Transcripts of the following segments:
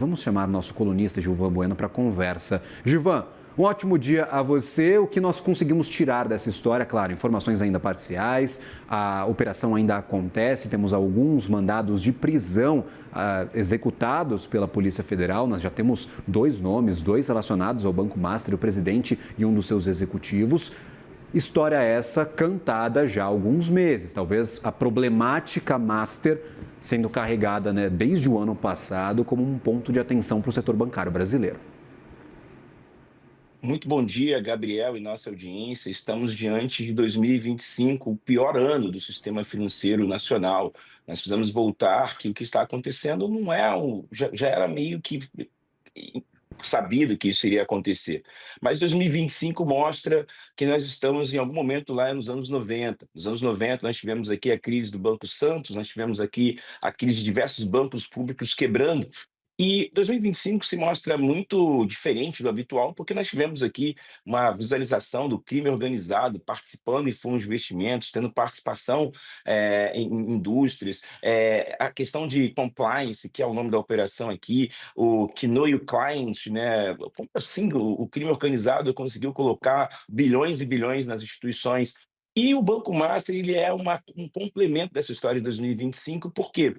Vamos chamar nosso colunista Gilvan Bueno para conversa. Gilvan, um ótimo dia a você. O que nós conseguimos tirar dessa história? Claro, informações ainda parciais, a operação ainda acontece, temos alguns mandados de prisão executados pela Polícia Federal. Nós já temos dois nomes, dois relacionados ao Banco Master, o presidente e um dos seus executivos. História essa cantada já há alguns meses, talvez a problemática Master sendo carregada, né, desde o ano passado como um ponto de atenção para o setor bancário brasileiro. Muito bom dia, Gabriel e nossa audiência. Estamos diante de 2025, o pior ano do sistema financeiro nacional. Nós precisamos voltar que o que está acontecendo não é já era meio que sabido que isso iria acontecer. Mas 2025 mostra que nós estamos em algum momento lá nos anos 90. Nos anos 90 nós tivemos aqui a crise do Banco Santos, nós tivemos aqui a crise de diversos bancos públicos quebrando. E 2025 se mostra muito diferente do habitual, porque nós tivemos aqui uma visualização do crime organizado participando em fundos de investimentos, tendo participação em indústrias, a questão de compliance, que é o nome da operação aqui, o que know your client, né? Como assim o crime organizado conseguiu colocar bilhões e bilhões nas instituições? E o Banco Master, ele é um complemento dessa história de 2025, por quê?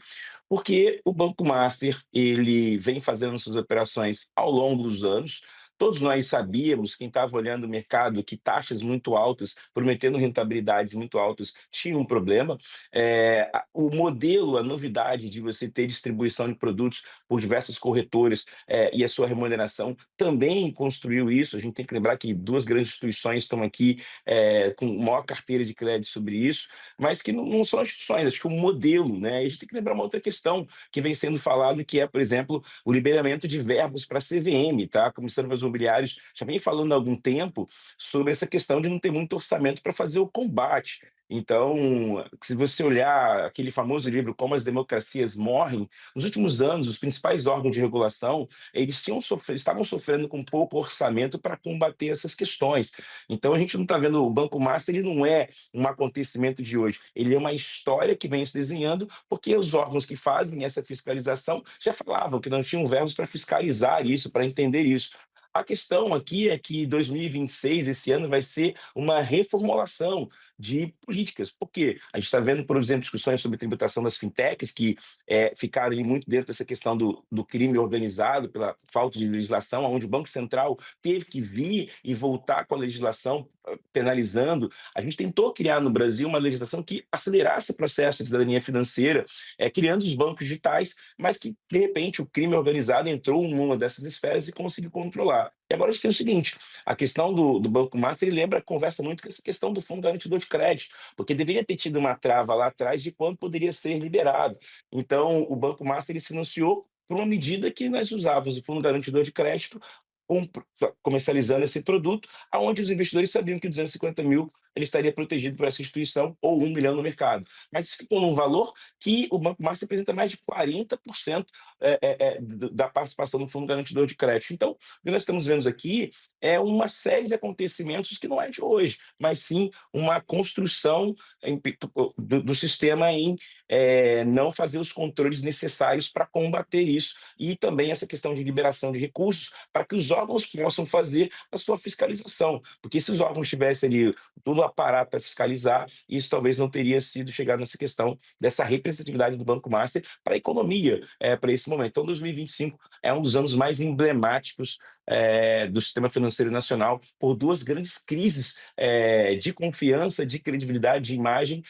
Porque o Banco Master, ele vem fazendo suas operações ao longo dos anos. Todos nós sabíamos, quem estava olhando o mercado, que taxas muito altas, prometendo rentabilidades muito altas, tinha um problema. O modelo, a novidade de você ter distribuição de produtos por diversas corretoras e a sua remuneração também construiu isso. A gente tem que lembrar que duas grandes instituições estão aqui com maior carteira de crédito sobre isso, mas que não são instituições, acho que o modelo, né? E a gente tem que lembrar uma outra questão que vem sendo falado, que é, por exemplo, o liberamento de verbos para a CVM, tá? A Comissão de Valores Imobiliários já vem falando há algum tempo sobre essa questão de não ter muito orçamento para fazer o combate. Então, se você olhar aquele famoso livro Como as Democracias Morrem, nos últimos anos, os principais órgãos de regulação, estavam sofrendo com pouco orçamento para combater essas questões. Então, a gente não está vendo o Banco Master, ele não é um acontecimento de hoje. Ele é uma história que vem se desenhando, porque os órgãos que fazem essa fiscalização já falavam que não tinham verbos para fiscalizar isso, para entender isso. A questão aqui é que 2026, esse ano, vai ser uma reformulação de políticas. Por quê? A gente está vendo, por exemplo, discussões sobre tributação das fintechs, que ficaram ali muito dentro dessa questão do crime organizado pela falta de legislação, onde o Banco Central teve que vir e voltar com a legislação penalizando. A gente tentou criar no Brasil uma legislação que acelerasse o processo de cidadania financeira, criando os bancos digitais, mas que, de repente, o crime organizado entrou numa dessas esferas e conseguiu controlar. E agora a gente tem o seguinte, a questão do Banco Master, ele conversa muito com essa questão do Fundo Garantidor de Crédito, porque deveria ter tido uma trava lá atrás de quando poderia ser liberado. Então, o Banco Master, ele se financiou por uma medida que nós usávamos o Fundo Garantidor de Crédito comercializando esse produto, aonde os investidores sabiam que 250 mil ele estaria protegido por essa instituição ou 1 milhão no mercado. Mas isso ficou num valor que o Banco Master representa mais de 40% da participação no Fundo Garantidor de Crédito. Então, o que nós estamos vendo aqui é uma série de acontecimentos que não é de hoje, mas sim uma construção do sistema em não fazer os controles necessários para combater isso e também essa questão de liberação de recursos para que os órgãos possam fazer a sua fiscalização. Porque se os órgãos tivessem ali todo o aparato para fiscalizar, isso talvez não teria sido chegado nessa questão dessa representatividade do Banco Master para a economia, para esse momento. Então, 2025 é um dos anos mais emblemáticos do sistema financeiro nacional por duas grandes crises de confiança, de credibilidade, de imagem,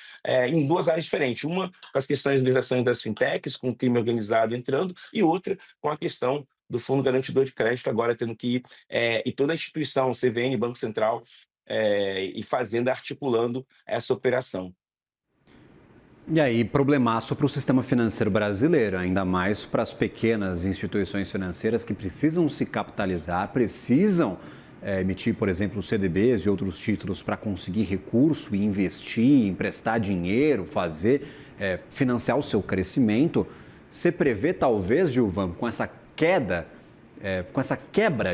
em duas áreas diferentes. Uma com as questões de legislação das fintechs, com o crime organizado entrando, e outra com a questão do Fundo Garantidor de Crédito agora tendo que ir, e toda a instituição, CVM, Banco Central, e Fazenda articulando essa operação. E aí, problemaço para o sistema financeiro brasileiro, ainda mais para as pequenas instituições financeiras que precisam se capitalizar, precisam emitir, por exemplo, CDBs e outros títulos para conseguir recurso e investir, emprestar dinheiro, financiar o seu crescimento. Você prevê, talvez, Gilvan, com essa quebra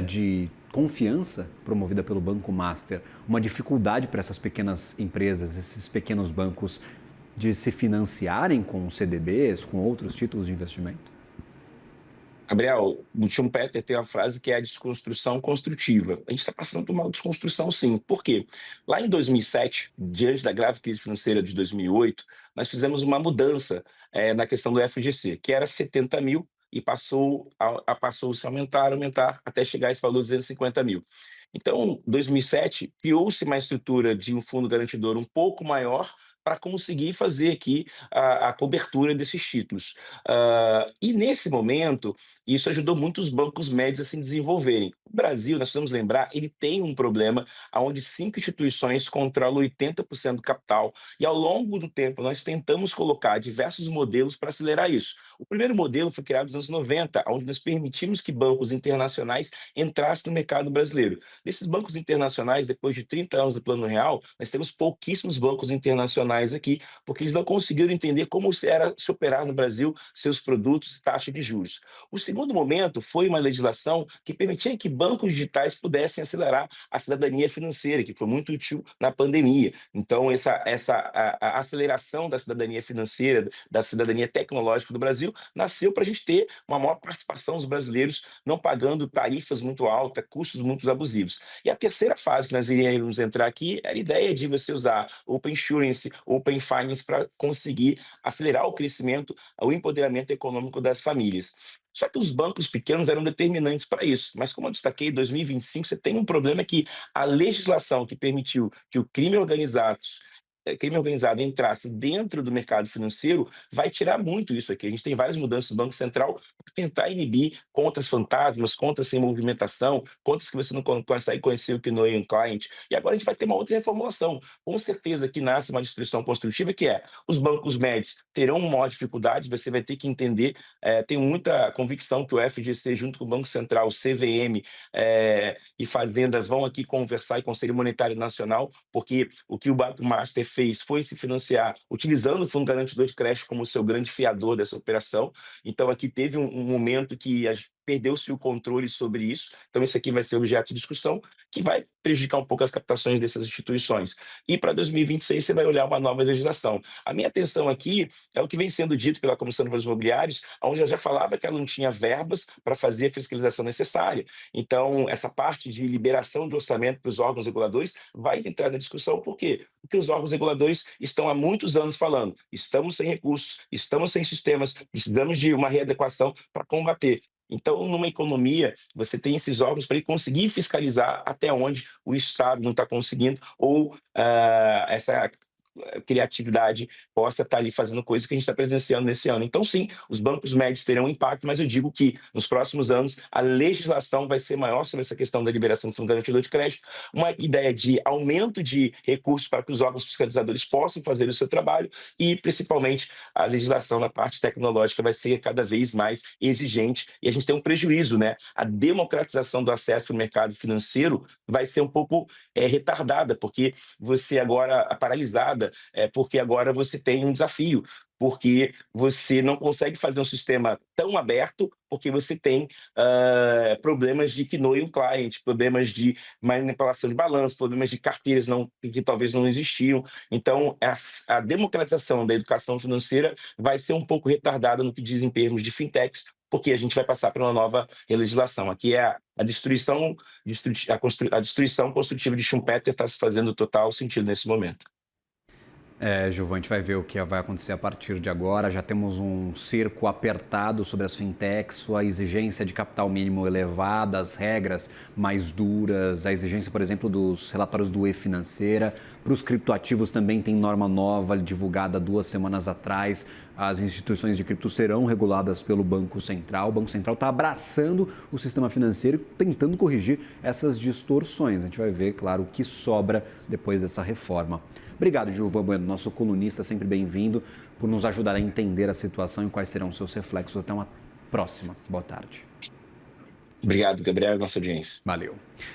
de confiança promovida pelo Banco Master, uma dificuldade para essas pequenas empresas, esses pequenos bancos, de se financiarem com CDBs, com outros títulos de investimento? Gabriel, o Schumpeter tem uma frase que é a desconstrução construtiva. A gente está passando por uma desconstrução, sim. Por quê? Lá em 2007, diante da grave crise financeira de 2008, nós fizemos uma mudança na questão do FGC, que era 70 mil e passou-se a aumentar, até chegar a esse valor de 250 mil. Então, em 2007, criou-se uma estrutura de um fundo garantidor um pouco maior para conseguir fazer aqui a cobertura desses títulos. E nesse momento, isso ajudou muito os bancos médios a se desenvolverem. O Brasil, nós precisamos lembrar, ele tem um problema onde 5 instituições controlam 80% do capital, e ao longo do tempo nós tentamos colocar diversos modelos para acelerar isso. O primeiro modelo foi criado nos anos 90, onde nós permitimos que bancos internacionais entrassem no mercado brasileiro. Desses bancos internacionais, depois de 30 anos do Plano Real, nós temos pouquíssimos bancos internacionais aqui, porque eles não conseguiram entender como era se operar no Brasil seus produtos e taxa de juros. O segundo momento foi uma legislação que permitia que bancos digitais pudessem acelerar a cidadania financeira, que foi muito útil na pandemia. Então, a aceleração da cidadania financeira, da cidadania tecnológica do Brasil, nasceu para a gente ter uma maior participação dos brasileiros não pagando tarifas muito altas, custos muito abusivos. E a terceira fase que nós iríamos entrar aqui era a ideia de você usar Open Insurance, Open Finance para conseguir acelerar o crescimento, o empoderamento econômico das famílias. Só que os bancos pequenos eram determinantes para isso. Mas, como eu destaquei, em 2025 você tem um problema que a legislação que permitiu que o crime organizado entrasse dentro do mercado financeiro vai tirar muito isso aqui. A gente tem várias mudanças do Banco Central para tentar inibir contas fantasmas, contas sem movimentação, contas que você não consegue conhecer o que não é um cliente. E agora a gente vai ter uma outra reformulação. Com certeza que nasce uma destruição construtiva, que é os bancos médios terão uma maior dificuldade, você vai ter que entender, tenho muita convicção que o FGC, junto com o Banco Central, o CVM e Fazendas vão aqui conversar, e Conselho Monetário Nacional, porque o que o Banco Master fez foi se financiar utilizando o Fundo Garantidor de Crédito como seu grande fiador dessa operação. Então, aqui teve um momento que perdeu-se o controle sobre isso. Então, isso aqui vai ser objeto de discussão, que vai prejudicar um pouco as captações dessas instituições. E para 2026, você vai olhar uma nova legislação. A minha atenção aqui é o que vem sendo dito pela Comissão de Valores Imobiliários, onde ela já falava que ela não tinha verbas para fazer a fiscalização necessária. Então, essa parte de liberação de orçamento para os órgãos reguladores vai entrar na discussão. Por quê? Porque os órgãos reguladores estão há muitos anos falando: estamos sem recursos, estamos sem sistemas, precisamos de uma readequação para combater. Então, numa economia, você tem esses órgãos para conseguir fiscalizar até onde o Estado não está conseguindo, ou essa criatividade possa estar ali fazendo coisas que a gente está presenciando nesse ano. Então, sim, os bancos médios terão impacto, mas eu digo que nos próximos anos a legislação vai ser maior sobre essa questão da liberação do Fundo Garantidor de Crédito, uma ideia de aumento de recursos para que os órgãos fiscalizadores possam fazer o seu trabalho, e principalmente a legislação na parte tecnológica vai ser cada vez mais exigente, e a gente tem um prejuízo, né? A democratização do acesso ao mercado financeiro vai ser um pouco retardada, porque você agora, paralisada, porque agora você tem um desafio, porque você não consegue fazer um sistema tão aberto, porque você tem problemas de know client, problemas de manipulação de balanço, problemas de carteiras que talvez não existiam. Então, a democratização da educação financeira vai ser um pouco retardada no que diz em termos de fintechs, porque a gente vai passar por uma nova legislação. Aqui é a destruição construtiva de Schumpeter está se fazendo total sentido nesse momento. Gilvan, a gente vai ver o que vai acontecer a partir de agora. Já temos um cerco apertado sobre as fintechs, sua exigência de capital mínimo elevada, as regras mais duras, a exigência, por exemplo, dos relatórios do E-Financeira. Para os criptoativos também tem norma nova divulgada 2 semanas atrás. As instituições de cripto serão reguladas pelo Banco Central. O Banco Central está abraçando o sistema financeiro e tentando corrigir essas distorções. A gente vai ver, claro, o que sobra depois dessa reforma. Obrigado, Gilvan Bueno, nosso colunista, sempre bem-vindo, por nos ajudar a entender a situação e quais serão os seus reflexos. Até uma próxima. Boa tarde. Obrigado, Gabriel, e nossa audiência. Valeu.